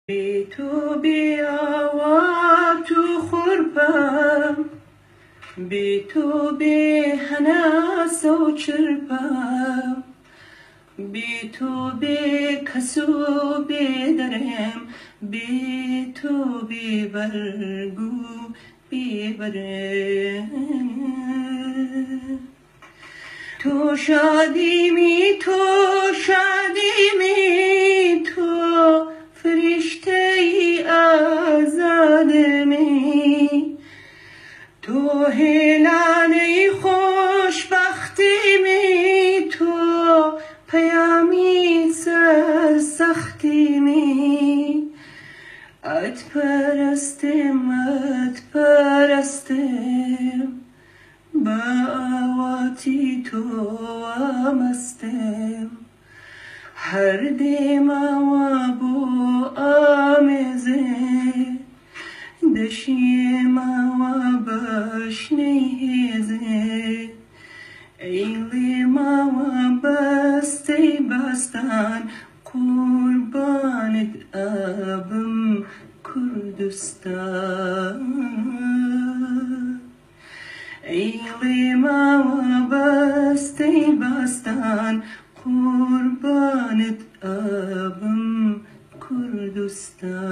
بی تو بی آوا تو خورپم، بی تو بی هناس و چرپم، بی تو بی کسو بی درم، بی تو بی برگو بی برم. تو شادی می تو شادی می تو فرشته ای آزاد می، تو هلانه خوشبختی می، تو پیامی سرسختی می. ات پرستم ات پرستم، با آواتی تو مستم. هر دیم آوا بو آمزه، دشیم آوا باش نیزه. ایلیم آوا بستی بستان، قربانت آبم کردستان. ایلیم آوا بستی بستان، قربانت آبم کردستان.